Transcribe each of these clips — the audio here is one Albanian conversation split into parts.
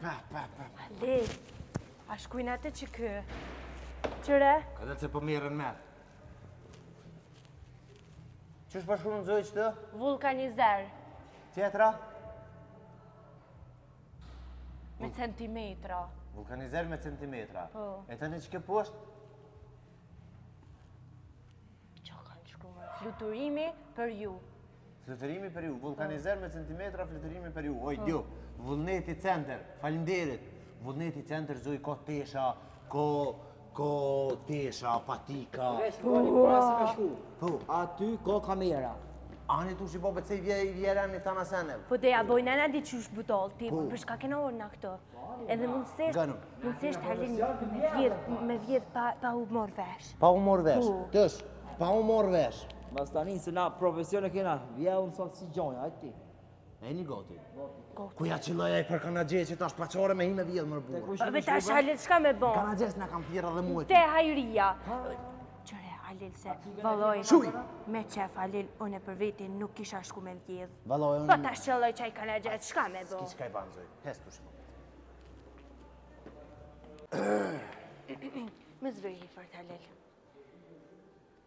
Halil, a shkujnë atë që kë? Qëre? Këtë që po mirën merë. Qësh po shkru në zoj që të? Vulkanizer. Tjetra? Me centimetra. Vulkanizer me centimetra. Po. E të një që ke poshtë? Qa kanë shkruar? Fluturimi për ju. Fluturimi për ju, vulkanizer me centimetra, fluturimi për ju. Oj, djo, vullneti center, falimderit. Vullneti center zoj ko tesha, ko tesha, patika. Vesh, koni, pas me shku. Po. Aty ka kamera. Ani tu shi po pëtëse i vjeren një tana senem. Po te ja bojnë ana di qysh budol, ti përshka kena orë në këto. Edhe mundësisht Halil me vjedh pa u morë vesh. Pa u morë vesh, tësh, pa u morë vesh. Mas tani se na profesione kena, vja unë sot si gjonja, ajti. E një goti. Kuja qëlloja i për kanagjes që ta shpaqore me hi me vjedh mërë burë. Be tash Halil, shka me bon? Kanagjes në kam fjera dhe muajt. Te hajria. Qëre Halil se valoj me qef Halil, unë për vetin nuk kisha shku me vjedh. Valoj Po unë... tash qëlloj qaj kanagjes, shka me bon? S'ka i banë zoj, hes të shmo. Me zvëj i fort Halil.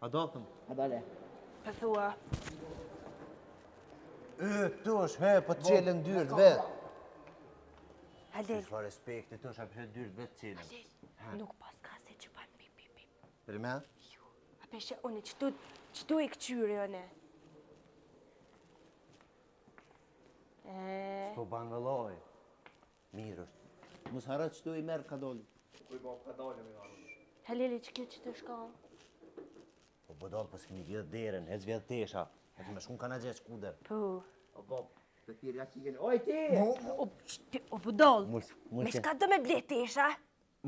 A do thëm? A dale. Për thua. Tush, po të qelen dyrt vetë. Halil. Fa respekti, tush, a pëshet dyrt vetë qelen. Halil, nuk pas ka se që pan pip pip pip. Për me? Ju, a peshe une, qëtu i këqyri une. S'po banë vëlloj. Mirë është. Mos harët që tu i merë kadoli. Halili, që kjo që të shkon? Po bëdollë për s'kemi vjetë deren, hec vjetë tesha. E të me shkun kanagjes kuder. Po. O bob, të thirja që geni. Oj ti! O budol, Mulë me shka do me bletesha?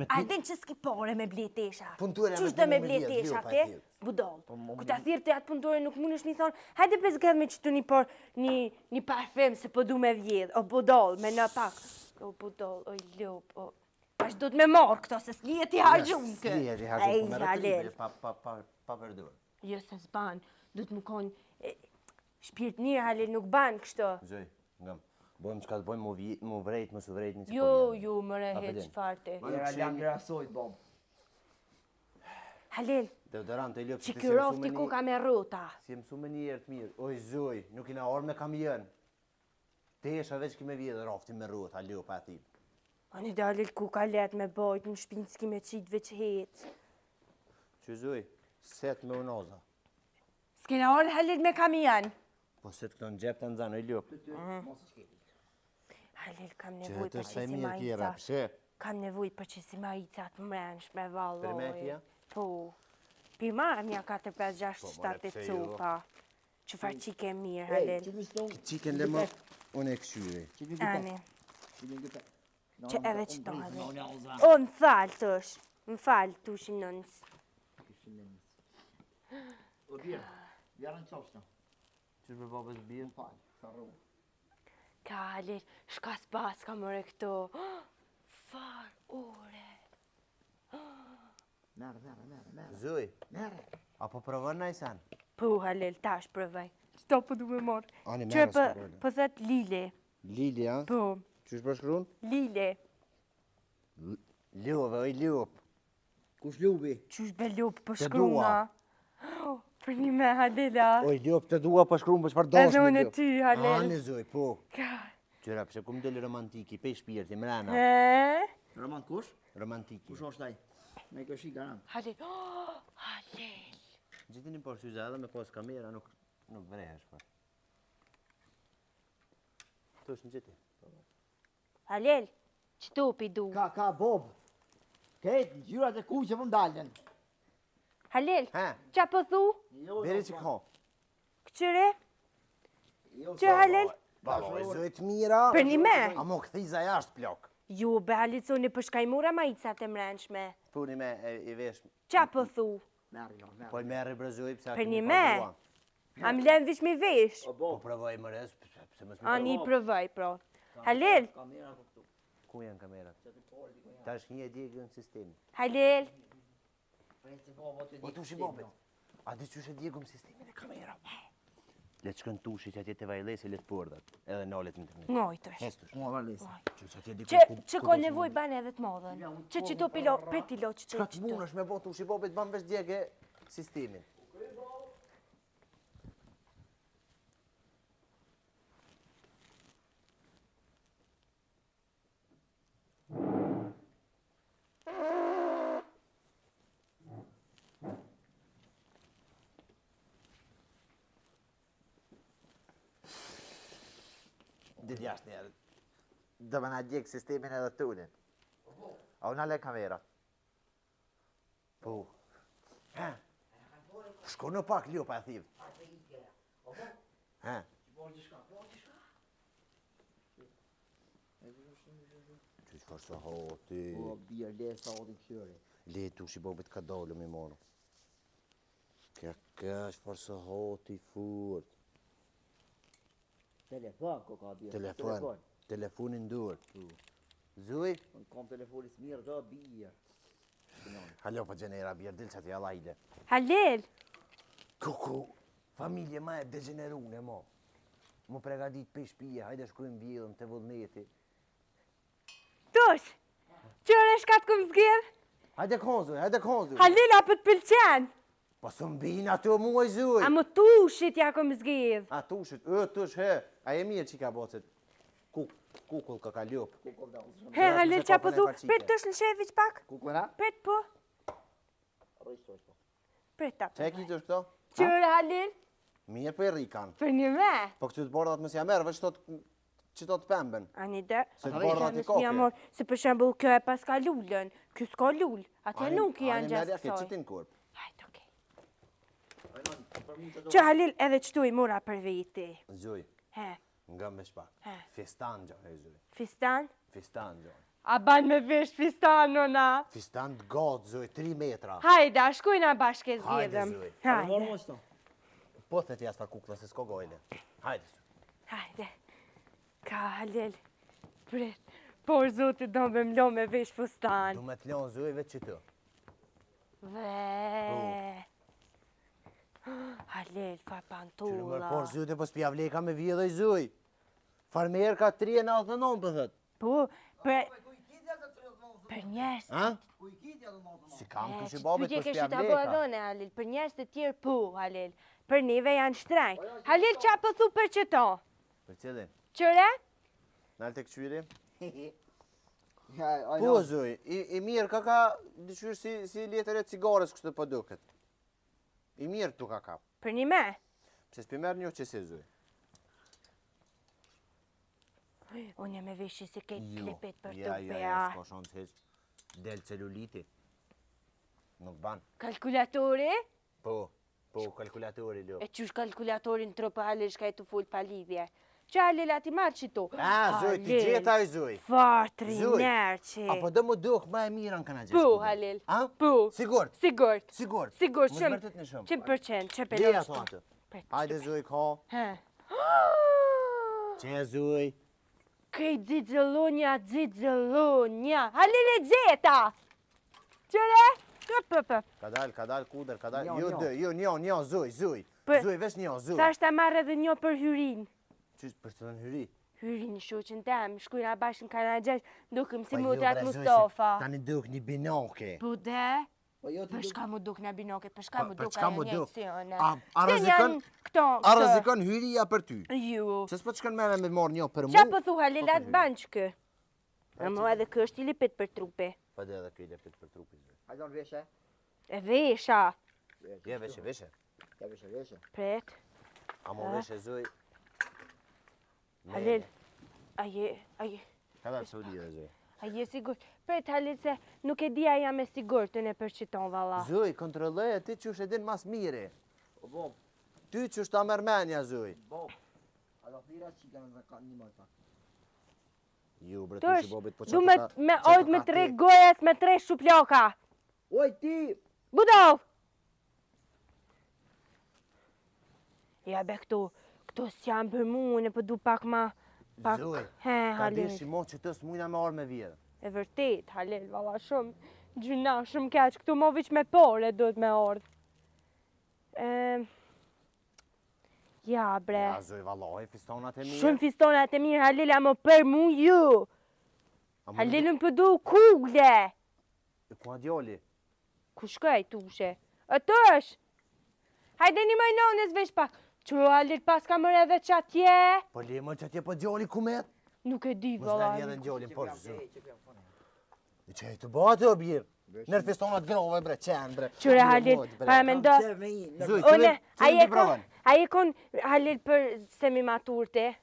A din që s'ki pore me bletesha? Puntuere me Qysh do me punë me vjetë, bletesha jo, pa te? tjetë. Budol. Ku ta thirë të atë puntuere nuk mund është mi thonë, hajde pes gëdh me qëtu një por, një parfem se po du me vjedh. O budol, me në pak. O budol, o ljup, o... Ash do të me morë këto, se s'lijet i hajgjun kë. S'lijet i hajgjun, po me rëtëribe, pa përdurë. Jo se s'ban, du të më konë, shpirt njërë Halil nuk ban kështu. Zoj, ngam, bojmë qka të bojmë mu vrejt, më su vrejt një që Jo, më rehet qfarti. Jera ljanë grasojt, bob. Halil, Deodorant e lëpë që kjo rofti ku ka me rota. Si e mësu me një herë të mirë. Oj, zoj, nuk ina orë me kamion. Tesha veç ki me vjedhë rofti me rota, lëpë pa ati. Ani dhe Halil ku ka let me bojt, në shpinë s'ki me qitë veç hecë. Që zoj, set me unoza. S'kena orë Halil me kamion. Po set këto në gjep të nëzanë, oj lëpë. Halil, kam Që nevoj të për saj që si mirë kjera, majica. pëshe. Kam nevoj për që si majica të mrensh me valoj. Për me kja? Po. Pi marë mja 4, 5, 6, Po, 7 more, pse jo? cupa. Që farë qike mirë, Ej, Halil. që vishtë tonë? Qiken dhe më, unë e këshyri. Që vishtë Ani, Që vishtë gëpe. që edhe që to Halil. O, më falë tush. Më falë tush i nënës. O bjerë, bjerën qashtë. Qështë për babës bje? Falë, sa rrugë. Ka Halil, shka s'pas ka mëre këto. Farë ore. Merë. Zoj, Merë. apo provën në i sen? Po Halil, tash prëvaj. Sto po du me morë. Ani Që merë s'ka bërë. po thët Lile. Lili, a? Po, Qështë për shkruun? Lile. Ljove, oj ljop. Kush lubi? Qysh be lup për Të shkruna. Për një me Halila. Oj ljop të dua për shkruun për çfarë dosh Edhe me unë e ljop. ty, Halil. Ani zoj, po. Ka. Qëra, pëse kum deli romantiki, pe shpirti, mrena. Roman kush? Romantiki. Kush është taj? Me këshi garant. Halil. Halil. Gjithini por syza edhe me pas kamera nuk vrehesh për. Tu është në gjithi. Halil. Qëtu pi du. Ka bob. Ketë, gjyrat e kuqe më ndalën. Halil. Ha, Qa po thu? veri që ka. Këqyre? Që Halil? Baloj, zoj të mira. Për një me? A mo këthiza jashtë plok. Ju, be Halil, su një përshkajmura majicat e mrenshme. Puni me i vesh. Qa po thu? Merë. Po i merri brezoj pëse Për një me? Am len vish mi vesh? O Po bob. provoj më res, pëse më A smit. një prëvaj, pro. Halil. Kamera ku këtu. Ku janë kamerat? Ta është një e djegë në sistemi. Halil. Presi bobo të O tu shi bobet. A di që është e djegë në sistemin e kamera? Le të shkën tushi që atje të vajlesi, le të përdat, edhe nalet në internet. Ngojtësh. Hestush. Mua valesi. Që atje di Që ka nevoj banë edhe të modhen. Që që to pilo, petilo që Çka të të munësh me bo tushi bobit, ban vesh djege sistemin. Ditë jashtë njerët. Do me na djekë sistemin edhe tunin. A unë ale kamerat. Po. Ha? Shko në pak ljo pa e thivë. Ha? Që që farë hoti. Po, bia le sa odi këshyri. Le tu shi bobit ka dalë me mono. Kja që farë hoti furt. Telefon, ko ka bia. Telefon. Telefonin dur. Zuj? Unë kom telefonis mirë do bia. Halo pa gjenera bjerë, dilë që ati alajde. Halil, Kuku, familje ma e degenerune mo. Mu pregadit për shpije, hajde shkujmë vjedhën të vullneti. tush, qërë e shkatë këmë zgjedh? Hajde konzuj, hajde konzuj. Halil, a për të pëlqen? Po së mbina të muaj zuj. A më tushit ja këmë zgjedh. A tushit, tush he. A e mirë që ka bocet. Kukull ka ka ljop. He, Halil, që po thu, prit tush në sheviq pak? Kukuna? Prit po, Rëjshto. prit ta. Që e ki tush këto? Qërë, Halil, Mirë për e rikan. për një me. Po këtë të bordat mësja merë, veç që të pemben. Ani dhe, Se të bordat i mi koke. amor, se për shembull kjo e pas ka lullën, kjo s'ka lull, atë nuk janë gjasë Ke kësoj. qitin korp. Hajt, okej. Që Halil edhe qëtu i mura për viti. Zuj, He, nga me shpak. He. Fistan gjo, he zuj. fistan? Fistan gjo. A ban me vesh fistan, nona? Fistan të gotë, zuj, 3 metra. Hajde, a shkojna bashke Hajde, zgjedhëm. zuj. Mor Hajde, mo qëto. Po të t'jas far kukla se s'ko gojle. Hajde, zuj. hajde. Ka Halil, prit. Por zotit do me mlo me vesh Du fustan. me t'lon zuj veç që të. Ve. Halil, fa Qërë mërë por pantulla. zuj të po s'pja vleka me vjedhoj zuj. Farmer ka 3,99 për thët. Po, për njerës. Ha? Si kam këshë babit Pytje po kështë s'pja të po vleka. dhone, Halil. Për njerës të tjerë po, Halil. Për neve janë shtrajnë. Halil, qa po thu për qëto? Për cilin? Qëre? Nalë të këqyri? Ja, Po zuj, i mirë ka dëshyrë si letëre cigares kështë po duket. I mirë tu ka. Për një me? Pse s'pi merë një që si zuj. Unë jam e veshi se kejtë klipet për ja, të ja, pea. s'ka shansë heq. Del celuliti. Nuk ban. Kalkulatori? Po, kalkulatori ljo. E qysh kalkulatorin të rëpë Halil shka e të full pa lidhje. Që Halil ati marë qito? Zuj, ti gjeta i zuj. Fatri Zuj, nerqi. Apo dhe më duk ma e mirën kana gjesh. Po, Halil. A? Po. Sigurt? Sigurt. Sigurt? Sigurt, Mos vërtet në shumë. 100%, që për Leja të atë. Pret, Hajde zuj, ka. He. Që zuj. Këj dzidzëllonja. Halil e gjeta! Qëre? Pëpë. Ka dal, kuder, ka dal. Njo, Jo, njo, zuj. Për- Zuj, vesh njo, zuj. Sa është ta marrë edhe një për hyrin. Qysh për të në hyri? Hyrin shoqën tem, shkujna bashkë në Kanagjesh, dukëm si Pa jo, mutrat bre, zuj, se Mustafa. Tani duk një binoke. Po de? Po jo ti Për shka mu duk në binoke, për shka mu për duk çka mu ajo duk? injekcione. A Se rrezikon- janë këto, A rrezikon hyria për ty? Ju. Se s'po të shkon mere me marrë një për mu? Qa po thu Halil Po, atë po, banë që kë? A mu edhe kë është i lipit për trupi. Pa dhe edhe këj lepit për trupi. zuj. Hajde on veshe. E vesha. Je, veshe. Ja veshe. Pret. A mo veshe zuj. Halil. Aje. Ka dalë Saudi dhe zuj. A je sigur? Pret Halil se nuk e dia jam e sigur të ne përqiton valla. Zuj, kontrolloj e ti që është edin mas mire. Po bom. Ty që është ta mërmenja, zuj. Bom. A do thira që kanë në kanë një mëta. Ju, bre, Tush, që bobit, po du me ojt me 3 gojes me 3 shuploka. Oj ti! Budov! Ja be këto s'jam për mu, ne po du pak ma... Pak... Zuj, He, ka Halil. deshi mo që të s'mujna me orë me vjerë. E vërtet, Halil, valla shumë gjyna, shumë keq. Këtu mo viq me pore duhet me ardh. Ja, bre. Ja, zoj, vallahi, fistonat e mirë. Shumë fistonat e mirë, Halil, a më për mu ju. A mund- Halil më përdu kugle. Ku a djali? Ku shkaj, tushe? Ato është. Hajde një majnonës veç pak. Që Halil pas ka mërë edhe që atje? Po le më që atje po djali ku met? Nuk e di, Mos valla. në edhe në djali, po zoj. I që e të bëhat o birë? Nërë fistonat grove, bre, qenë, bre. Qëre Halil, para me ndo. Zoj, One, qëre a je kon Halil për semi maturte?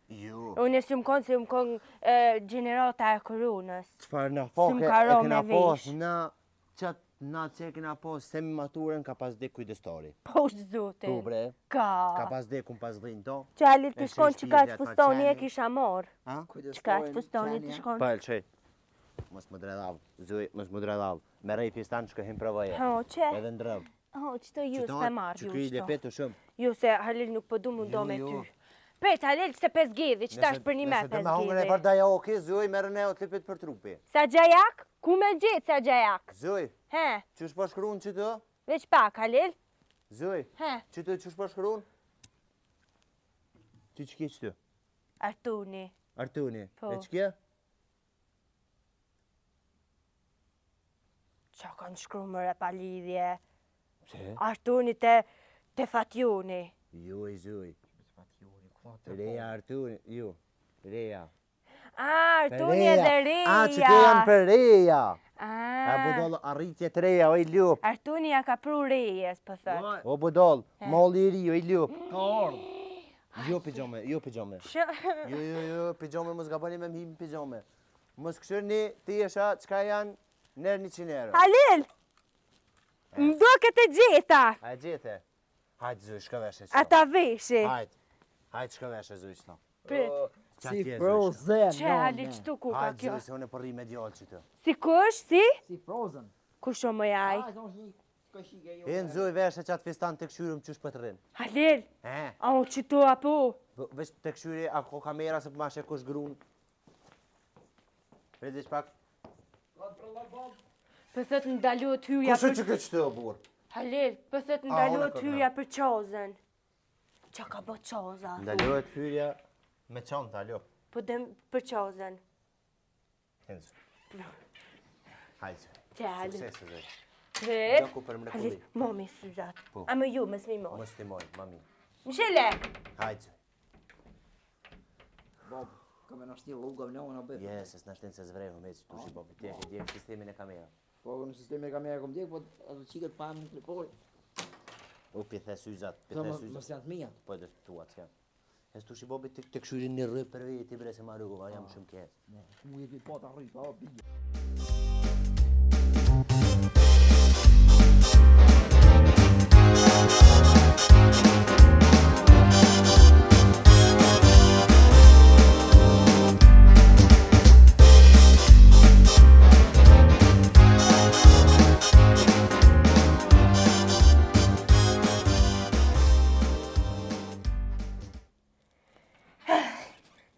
Jo. Unë si më konë, si më konë generata e koronës. Qëfar në Si fokë më e karo kena me pos vesh. na që e kena pos semi maturën ka pas dek kujdestari. Po zote. Tu bre, ka Ka. pas dek unë pas dhinë to. Që Halil të E shkon shesh që ka pjedhja, të ta fustoni e qeni. kisha morë. Ha? Që ka të fustoni të shkon. Pa, elqej. Mos më dredhav, zoj, mos më dredhav. Me rej fistan që këhim pravoje. Ho, që? Edhe ndrëv. Ho, që të ju s'pe marrë Që ju kuj shto. lepetu shumë. Ju se Halil nuk po du mundo Jo, me jo. ty. Pret, Halil, se pes gidhi, që ta është për një me Nëse pes të me hongën e gidhi. për daja oke, zoj, merën e o të lipet për trupi. Sa gjajak? Ku me gjithë sa gjajak? Zoj, He, që është po shkruun që të? veç pak, Halil. Zoj, He, që të që është po shkruun? Që që kje që të? Artuni. Artuni, Po. e që kje? Qa kanë shkru mëre pa lidhje? Pse? Artuni te Fatjuni. Jo, i zoj. Reja Artuni, jo. Reja. Artuni edhe Reja. A, që të janë për reja. A, Ah, budol, arritje të reja, o i lup. Artuni ja ka pru Rejes, po thët. O budol, molli i ri, o i lup. Jo pijame, jo pijame. Jo, pijame, mos gabani me mhim pijame. Mos këshërni tisha, qka janë nërë 100 euro. Halil! Mdo këtë gjeta. A e gjete? Hajtë zuj, shka veshe që. Ata veshi. Hajtë shka veshe zuj që ta. Prit. Si Frozen. Që Halil qëtu ku ka Hajtë kjo? zuj, se unë e përri me djallë që të. Si kush, si? Si Frozen. Kush o më jaj? E në zuj veshe që atë fistan të këshyrëm që shpët rrinë. Halil, E, a u qëtu apo? vesh të këshyri, ako kamera se për mashe kush grunë. Redish pak. Për thët në daluat hyrja Kushe për... që këtë të burë? Halil, për thët në A, unë e daluat këtë, hyrja për qozën. Qa ka bo qoza? Ndalohet hyrja me qanta, alo. Po dem për qozën. Henzu. Hajtë. Që Halil. Suksese, zoj. Prit. Do ku për mrekulli. Halil, momi Suzat. Po. A më ju, më smi moj. Mos të moj, mami. Mshile! Hajtë. Bob, kam e nashti luga me në bëj. Yes, s'na shtin se zvrejmë me që tushi bobi. Djek sistemin e kamera. Po në sistemi e kamera kom djek, po ato qiket pa më të pori. U pithe syzat, Sa pithe mos syzat. janë të mia. Po edhe tuat s'ka. Hes tushi bobi të këshyrin një rrë për veti bre se marru gova, jam shumë kes. Ne, mu jeti po ta rrit, po bie.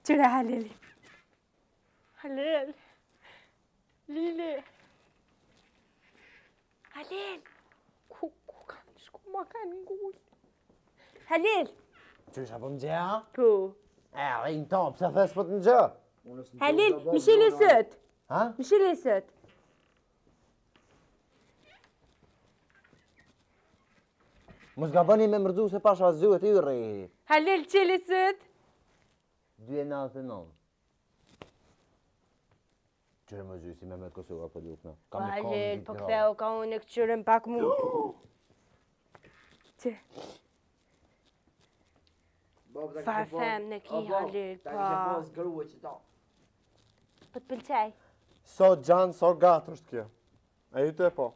Qëre Halil. Halil. Lili. Halil. Ku kanë shku ma kanë ngull. Halil. Qysh apo më gjeha? Po. E, dhe në top, se thes po të në gjë. Halil, më shili sët. Ha? Më shili sët. Mos ga bëni me mërdu se pasha zyët i rrejri. Halil, qili sët. 2,99. Qërë më zyë si me Kosova po dukna. Halil, po ktheu ka unë e këqyrën pak mu. Që? Bob, Farfem në ki, Halil, Ta po. kishe pos grua që ta. Po të pëlqej. So gjanë, so gatë është kjo. E ju të e po.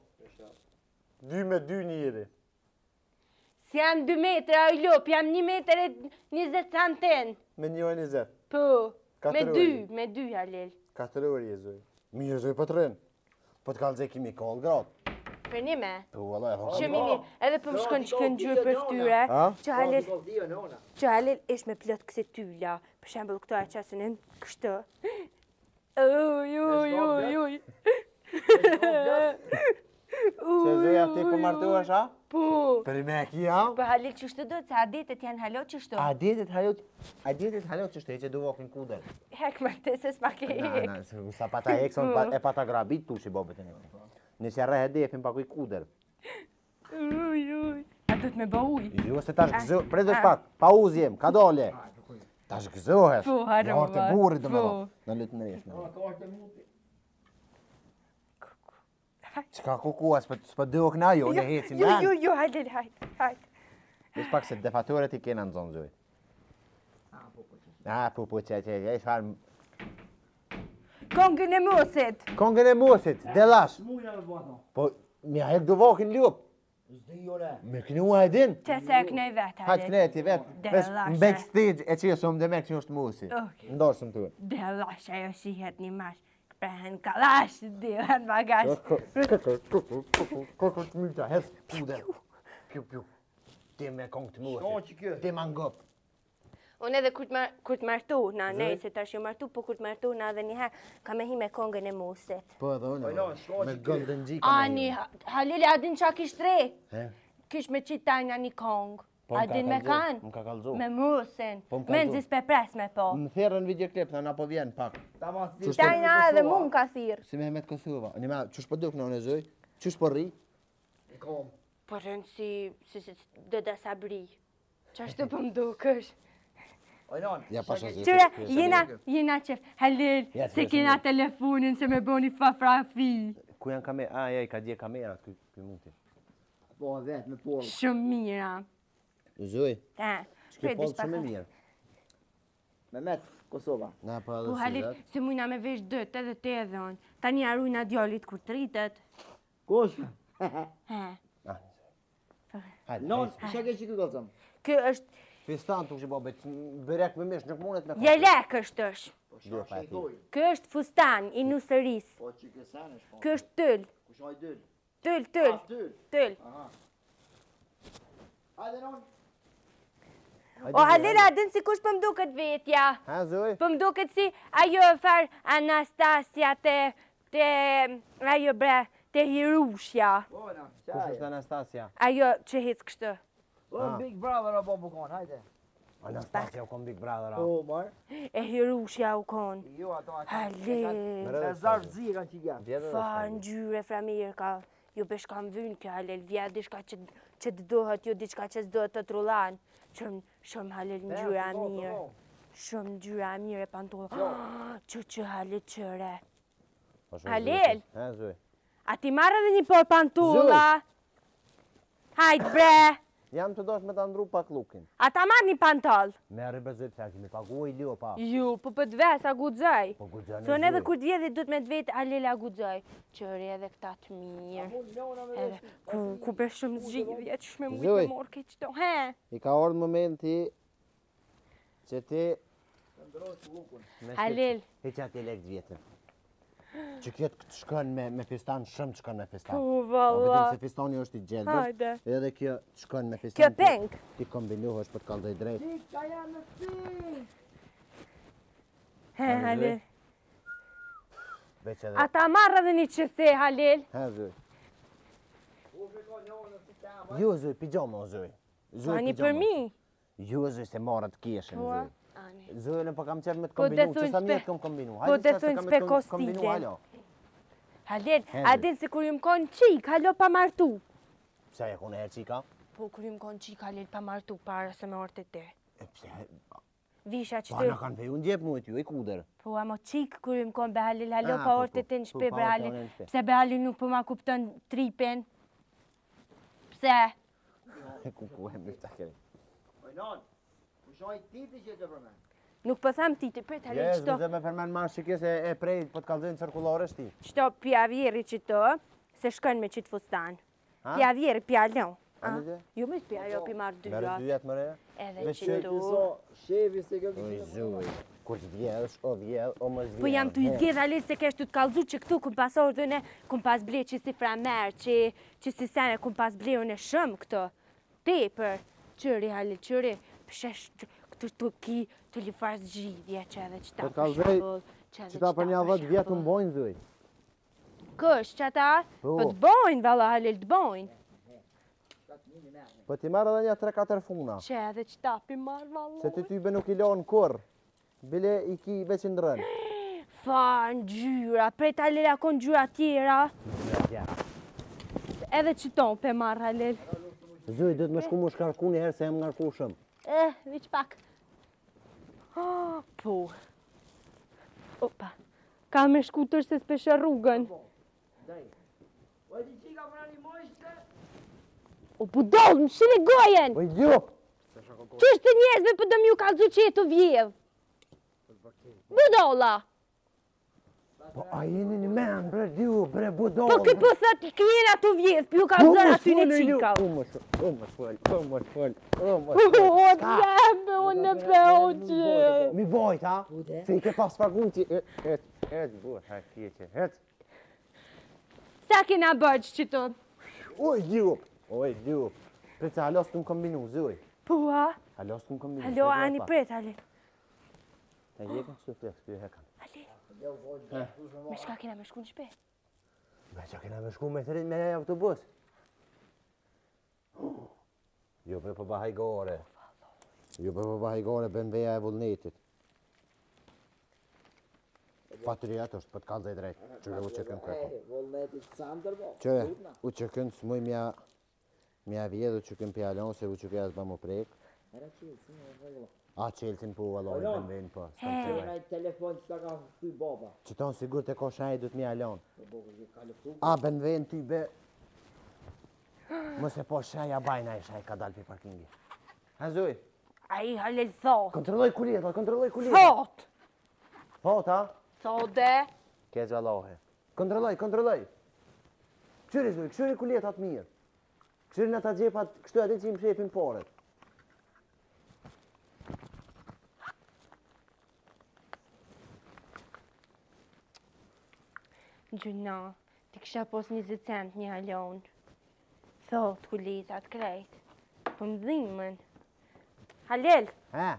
2 me 2 njëri. Si jam 2 metra, o lop, jam 1 metër e 20 santen. Me 1,20. Po, me Katër 2, uri. me 2, Halil. 4 ori e zoj. Mirë zoj po të rrinë. Po të kalë kimi kol gratë. Për një me. Po, Allah, e thonë. Shumë i mirë, edhe për më shkon që kënë gjyrë për ftyre, Ha? që Halil ish me plot kësi tylla. Për shembull këto e qasën e në kështë. Uj. Se zoja ti po martu është, ha? Po. Për me kia? Po Halil çështë do të adetet janë halo çështë. Adetet halot që shtej që du vokin kuder. Hek më të se s'pa ke hek. Sa pata ekson e pata grabit tu që bobet e një. Nëse rrehe defin pa kuj kuder. Uj. A do të me bë uj? Jo se tash gëzo, prej pak, pauzë jem, ka dole. Tash gëzohesh. Po, harova. Ja orte burrit do më Po. thonë. Në lutë në reshme. Ka është muti. Çka kukua, s'po duok na jo, ne hecim man. Jo, Halil, hajt. Vesh pak se defatorët i kena në zonë zoj. Po, që, e farë... Kongën e mosit. Kongën e mosit, delash. Muja në bëto. Po, mi a hek do vokin lup. Zdi jore. Me knua e din. Që se kënej vetë, Hajt Halil. kneti vet. Vesh, Delashe. në backstage e që jesëm dhe me që është musi. Okej. Ndosëm të. Delash, ajo shihet një mash. Prehen kalash, dihen bagash. Kokot mylta, hes puder. Piu. Ti me kong të Shko musi. që kjo. Ti ma ngop. Unë edhe kur të martu, na nej se tash jo martu, po kur të martu na edhe njëherë ka me hi me kongën e musit. Po edhe unë. Po, shko Me që golden G. Ani, Halil, a din qa kish tre? He? Kish me qitajna një kongë. Po, A m'ka din me kallzu, kanë? m'ka kallzu. Me musin. Po, m'ka Me kallzu. nëzis pe pres me po. Më therën videoklip, thënë apo vjen pak. Ta ma thirë. Tajna edhe mu më ka thirë. Si Mehmet Kosova. Një ma, qësh po duk në në zoj? Qësh po rri? I kom. Po rënë si do da sabri. Qashtu po më dukësh. Ojnon. Ja pasha zi. Qëre, jena qef, Halil, Ja, se të kena telefonin se me boni fafi. Ku janë kamera? A, ja, i ka dje kamera, ky mundi. Po vetë me porë. Shumë mira. Zoj, Prej shke dish polë pa shumë e ka. mirë. Mehmet, Kosova. Na pa Po edhe si Halil, vetë. se mujna me vesh dët edhe te edhe unë. Tani arrujna djallit kur të rritet. Kush? He. Hajde, Non, hajde. që ke që këtë kalësëm? Kë është, Fistan të që bobet, bërek me mish, nuk mundet me jelek është është. Po Jo, pa e ti. Kë është fustan i nusëris. Po që ke sen është. Kë është tëll. Kush oj dyll? Tëll. Dyll. Tëll. Aha. Hajde non. O Halil, a din si kush për më duket vetja. Ha, zoj? Për më duket si ajo far Anastasia te ajo bre, te Hirushja. Po na. Kush është Anastasia? Ajo që hec kështë. Po Big Brother apo bukon, hajde. Anastasia u kom Big Brother, a? Po mar. E Hirushja u konë. Jo ato ato. Halil. Me zarf zi kanë që gjatë. Vjetë Fa ngjyre framirka. Jo besh kam vynë kjo Halil. Vja diçka që të dohet, jo diçka që s'dohet të trullan. Shumë Halil ngjyra mirë. Shumë ngjyra mirë e pantolla. Që Halil qëre. Halil. Ha, zoj? A ti marrë edhe një por pantolla? Hajt bre. Jam të dosh me të ndru pak lukin. A ta marrë një pantoll? Me arri bezoj të kimi paguaj lio pa. Jo, po për të ves, a gudzaj. Po gudzane Son edhe kur të vjedhi du të me të vetë, Halil a gudzaj. Qëri edhe këta të mirë. Edhe ku be shumë zgjidhje, që shme mujtë Zoj. me morë ke qëto. He? I ka ardhë momenti që ti me Halil. Heq ati lek të vjetën. Që kjetë të shkën me fistan, shumë të shkën me fistan. Po, Po valla. vetëm se fistani është i gjelbër, Hajde. edhe kjo të shkën me fistan. Kjo peng. Ti kombinuhesh për të kallëdoj drejt. Ka janë në fi. He, Halil. Veç edhe... A ta marrë edhe një qëse, Halil? Ha, zoj. Jo, zoj, pijama, zoj. Zoj, Ani pijama. për mi? Jo, zoj, se marrët keshen, Po, zoj. ani. Zoj, në po kam qef me të Po, kombinu, dhe thunë që sa s'pe- mjetë kom kombinu. po, dhe sa se thunë kam me s'pe të kombinu, kostiten. halo. Halil, He, a zoj. din se kur ju më konë qik, halo pa martu. Pse e kone e qika? Po, kur ju më konë qik, Halil, pa martu, para se me orte te. E pse, Visha që pa të... në kanë peju në gjep mu e ty, i kuder. Po, amo qik, kur ju më konë be Halil, halo Ah, pa po, orte po, te në po, shpe, pa be orte Halil. në shpe. Pse be Halil nuk po ma kupton tripin. Pse? Ku e mërë të kere. Ojnon. Kush oj titi që të përmen? Nuk po tham ti, të pret Halil, Jes, qëto... më me përmen ma shikjes e prej, po të kalzojnë cirkulare shti. Qëto pjavjeri që të, se shkën me qitë fustan. Ha? Pjavjeri, pjallon. A në dhe? Jo me pja, jo pi marrë dy Merë ratë. dy jetë mëre? Edhe Veç që që tu. So, shevi se kjo Oj, zuj. Kur të vjedhësh, o vjedh, o më zvjedh. Po jam të izgjedh Halil se kesh të të kalzu që këtu kum pas ordhën e kum pas ble që si framer, që si sene kum pas ble unë e shumë këto. Te për qëri Halil, qëri, pëshesh këtu të ki të li farë zgjidhje që edhe qëta. Po t'kallzoj, Qëta për një 10 vjetë më bojnë, zuj. Kësh, që ata? Po. Po të bojnë, valla Halil, të bojnë. Po ti marrë edhe një 3-4 funa. Që edhe që tapi marrë valon. Se ti tybe nuk i lonë kur. Bile i ki veç në drënë. Fa, në gjyra, prej Halil akon gjyra tjera. Edhe që ton pe marrë Halil. Zoj, dhëtë me shku mu shkarku një herë se jem ngarku shumë. Veç pak. Po. Opa. Ka me shku tërë se s'peshe rrugën. O budol, më shini gojen! Oj, djup! Qështë të njerëzve për dëm ju kalzu që jetu vjev? Budolla! Po a jeni një men, bre djup, bre budol. Po këtë po thët kjena të vjev, për ju kalzu aty në qika. O më shfol. O djembe, unë në peho që. Mi bojt, ha? Se i ke pas pagun ti. Et, bur, ha, kjeqe, et. Sa kena bëgjë që të? Oj, djup. Prece, halos të më kombinu, zoj. Po, ha? Halos të më kombinu. Halo, ani pret, Halil. E jekën që të flex, kjo e hekan. Halil, me shka kena me shku në shpe? Me që kena me shku me të rinë me autobus. Jo, bre, po bahaj gore. Ben veja e vullnetit. Patriot është, për të kalë dhe i drejtë. Qëre u që kënë kërko. Vullnetit Sander, bo. Qëre, u që kënë së muj mja vjedhë, u që kënë pjallon, se u që kënë zba më prek. A qelësin po, valoj, ben vejnë po. Qëna i telefon që ta ka fëty baba. Që tonë sigur të ko shaj du të mjallon. A, ben vejnë ty be. Mëse po shaj, a bajna i shaj ka dalë për parkingi. Ha, zuj? A i Halil thot. Kontrolloj kuljetat. Thot! Thot, ha? Thot dhe. Ke gjalohe. Kontrolloj. Këshyri zuj, këshyri kuljetat mirë. Këshyri në ta gjepat, kështu atë që i më shepin foret. Gjuna, ti kisha pos 20 cent një halon. Thot kuljetat krejt. Po më dhimën. Halil, He?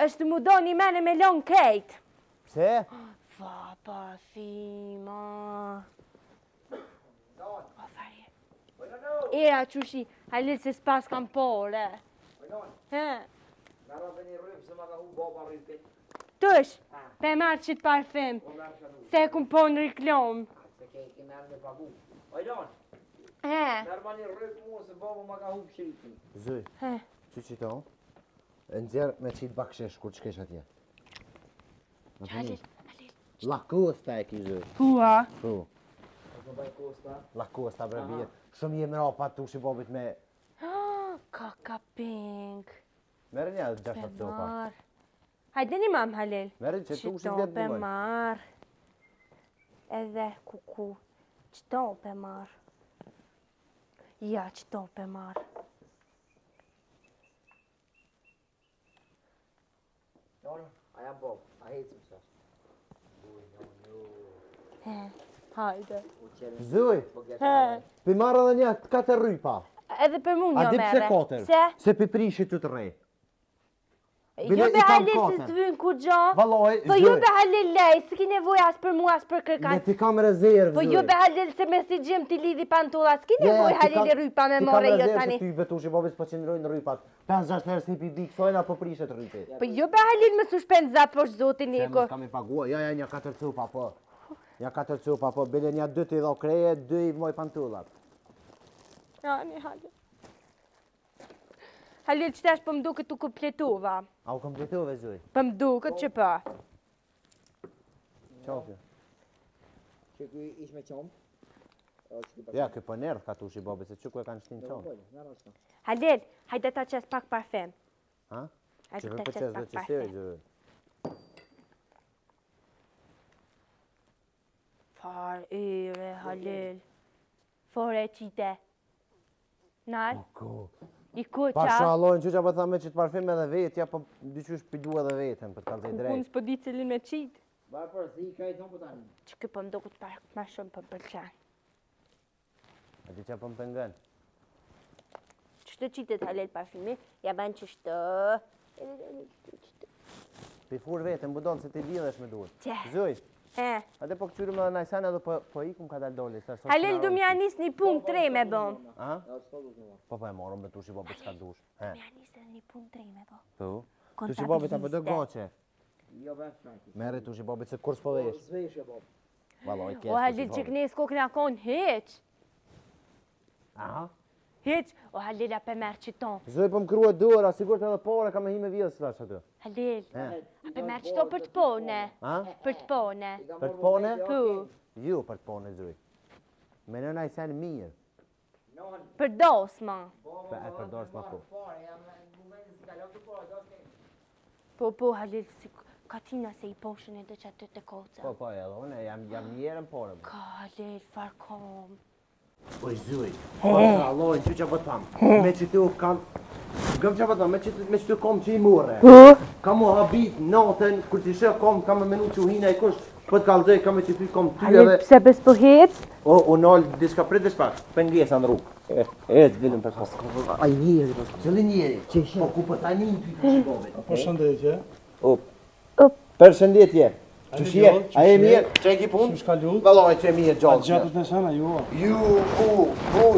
është mu do një mene me lon krejt. Pse? Fa, parfima. O, farje. Era, qushi, Halil se s'pas kam pore. He, Nara dhe një rrëmë se ma ka hu baba rrëpit. tush, pe marrë qitë parfim. Se kum po në riklom. Se ke i merë me pagu. Ojlon, He, merë ma një rrëpë mua se baba ma ka hu pëshritin. Zuj, he. që qito? E nxerë me qitë bakshesh kur që kesh atje. Halil. La costa e ki zuj. Hua. Hu. Në baj kosta. La costa bre bje. Shumë jem rapa tu shi bobit me... Kaka pink. Merë një 6 copa. Marr. Hajde një mam, Halil. Merë që tu shi Qito vjetë pe një mëj. marr. Edhe kuku. Qito pe marr. Ja, qito pe marr. Jonë, a jam bob, a hecim sa. He, hajde. U qenë Zuj, He. pi marrë edhe një 4 rrypa. Edhe për mu A një di pse mere. 4? Se? Se pi prishi të të rej. Jo Bile be i kam Halil se katër. s'vynë ku gjo. Valoj, Po zuj. jo be Halil lej, s'ki nevoj as për mu as për Ne kërkan. ti kam rezervë, Po zuj. jo be Halil se me si gjim t'i lidhi pantolla, s'ki nevoj Halil i rrypa me more jo tani. Ti vetu shi bobis po qëndrojnë rrypat. 5-6 herë si pi biksojnë apo prishet rrypi. Po jo be Halil me su shpenza po zotin Se Niko. mos kam i pagua, ja një 4 cupa po. Ja 4 cupa po, bile një 2 t'i dho kreje, 2 i moj pantullat. Ja, një Halil. Halil qëtesh po mduket t'u kompletuva. A u kompletove, zuj? Po mduket që po. Qofje. që kuj ish me qomë. Ja, kjo po nërë ka tu shi bobis, se që ku e kanë shtinë qonë. Halil, hajde ta qes pak parfem. Ha? Hajde Që ta për qes qes dhe pak që siri, parfem. zuj. Far yre, Halil. Fore qite. Nar, Ku? i Pa kuqa. shalojnë që që po tha me që të parfim edhe vetja, po dyqysh pidu edhe vetën, për të kalë të i Unë drejt. s'po di cilin me qit. Ba për si ka i thonë po tani. Që kë po mduket pak ma shumë për pëlqen. A ti që po më pëngën? Qështë qitet Halil parfimi? Ja ban qështë. Pi fur vetën, budon se ti lidhesh me duhet. Qe. Zuj, Ate po këqyrim edhe najsen edhe po ikum ka dal doli. Halil du mja nis një pun 3 me bëm. A? Po e morëm me tushi bobi çka dush. Mja nis edhe një pun 3 me bëm. Po. Tushi bobi ta bëdo goçe. Jo vesh Franki. Merri tushi bobi se kurs po vesh. Zveshje bob. Vallai ke. O Halil që kënes ko këna kon hiq. Aha. Hiq, o Halil ape merë qiton. Zoj po më krua dora, sigurt edhe pore ka me hi me vjedhë s'lash aty. Halil, ape merë qito për të pone. A? Për të pone. Për të pone? Po. Ju për të pone zoj. Me në najsen mirë. Për dos, ma. Për dorës ma po. Po, Halil, si ka tina se I poshën e dhe që aty të koca. Po, edhe une jam njerën pore. Ka Halil, farkom. Oj zoj. Allojnë që po tham. Me që tu kam... Gëm që po tham, me që tu kom që I mure. Kam mu habit natën, kur t'i shë kom, kam me menu që u hina I kush. Po t'kallëzoj, kam me që ty kom ty Halil, edhe... pse bes po hiq? O nalë diska prit dhe shpak, pëngesa në rrugë. E të vilëm për pas. Ai njeri po. Cëli njeri? Po ku po tani ty të shikove? Po shëndetje. Përshëndetje. Që shje? A e mirë? Që e ki punë? Shka lut. Valoj që e mirë gjallë. Gjatët në sana, ju. Ju,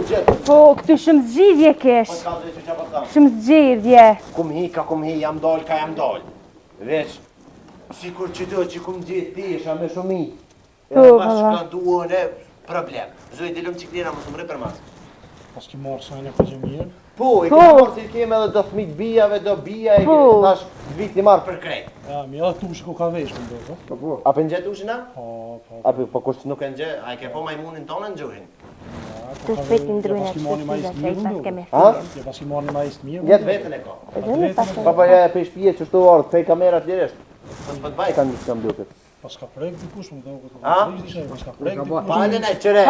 gjetë. Po, këtu shumë zgjidhje kesh. Po t'kallëzoj që që po tham. Shumë zgjidhje. Kum hi, jam dal. Veç, si kur që do që kum gjithë tisha me shumit. Po, Pas shka duon e problem. Zoj dilëm që kënjera më së mre për mas. Pas ki marrë sajnë për që mirë. Po, I kemi marrë si kemi edhe do thmit bijave, do bija e tash vit I marrë për krejt. Ja, mi edhe tushi ku ka vesh më do, po? A për nxet ushina? Po. A për kush nuk e nxë, a I ke po majmunin tonë në gjuhin? Të shpetin drujnë e Pas ki marrë një majist të mirë, pas më keme Ha? fillim. Ja, pas ki marrë një majist mirë. Jetë vetën e ka. Edhe në pas keme. Papa ja për shpije që shtu ardhë, fej kamerat lirisht. Po s'pët baj kanë një kam duket. Pas ka prek dikush më do. Ha? Pas ka prek dikush. Pa edhe në qëre,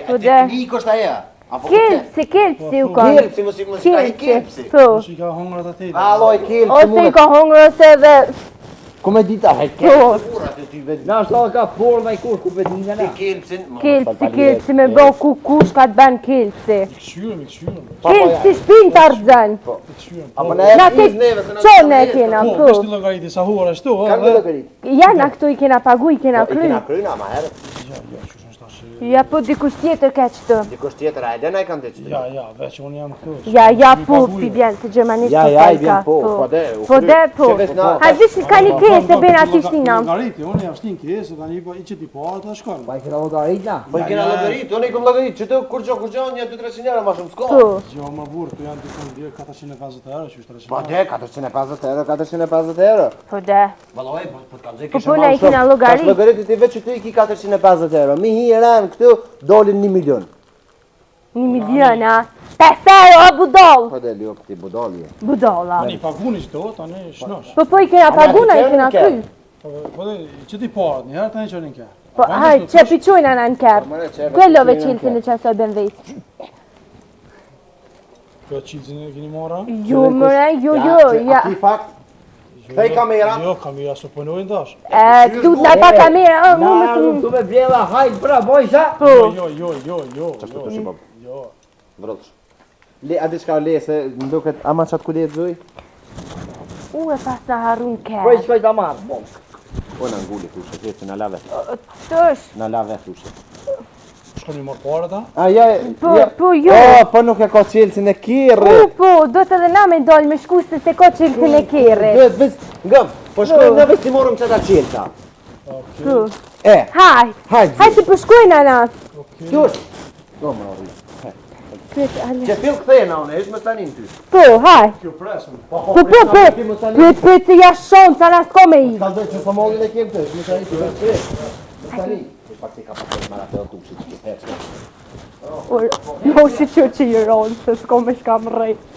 po a teknik është aja. Kelpsi u ka. Kelpsi, mos I ka I kelpsi. Po. Kush I ka hongrat atë. Alloj kelpsi Ose mune. I ka hongër ose dhe... Kume dita, he kelpsi ura të ty vetë. Na shta ka porë kur ku bedinja Ti na. kelpsin. Kelpsi me bo kush ka të ban kelpsi. Mi këshyrëm. Kelpsi shpin të ardhën. Apo në Na e te pizë neve, se në qonë e kena, Po, po. kështë të logariti sa huar ashtu, ha? Kanë me lëgërit. Janë këtu I kena pagu, I kena I kena kry. kryna, ma herë. Ja, po dikush tjetër ka qëtë. Dikush tjetër, a e dena I kanë të qëtë. Ja, veç unë jam këtu. Ja, po, pi bjen, se gjermanisht Ja, po I falka. vjen po, po de. Po de, po. Ha, vish ka një kese, bena ti shtina. Logariti, unë jam shtin kese, tani I që ti parë të shkon. Pa I kena logarit na. Po I kena lëgërit, unë I kom lëgërit, që të kur gjo, një 200-300 euro ma shumë s'ko. Po. Jo, më burë, tu janë të kënë djerë 450 euro, që është 300 Po de, 450 euro. Po de. Valoj, po t'kam zë Po kisha puna I kena Tash logarit. lëgëritit I veç që ty I ki 450 euro. Mi hi ran këtu, dolin 1 milion. 1 milion, a? 5 euro, a budol. Po de, ljo këti budolje. Budolla. Tani paguni që do, tani shnosh. Po I kena paguna, I kena kry. Po dhe, që ti parë, njëherë tani që rinë kja. Po, haj, që piqojnë anë në kërë. Këllove qilësin e qasoj ben vetë. Kjo qilësin e keni mora? Jo, mëre, jo, ja. Aki fakt, këthej kamera. Jo, kamera së punojnë dash. Këtu t'na pa kamera, mu më Na të tu me bjella hajt bra bojsa. Po. Jo. Vrotësh. Le, a diçka le, se më duket, ama qatë ku le të zoj? E pas në harun Po I kërë. shkoj ta marr. Po në ngulli thushe, që që në lave. Tësh. Në lave thushe. Shkoni morë parë ta? A, ja, Po, jo. po nuk e ka qelësin e kirë. Po, do të edhe na me dollë me shku se ka qilësin e kere. Duhet vis, ngëm, po shkojmë në vis t'i morëm qëta qelësa. Po. E, Haj, hajtë haj të përshkojnë ana. Qysh? Do më arri. Që fil këthejna unë, ishë më stanin ty. Po, haj. Kjo presën. Po, pyet se ja shonë, sa na s'ko me i. Ka dojë që së mollin e kemë të, ishë më stanin ty. Më stanin. Pak si ka pasur marate o tushit që të pepsë. Jo, shi që i ronë, se s'ko me shka më rejtë.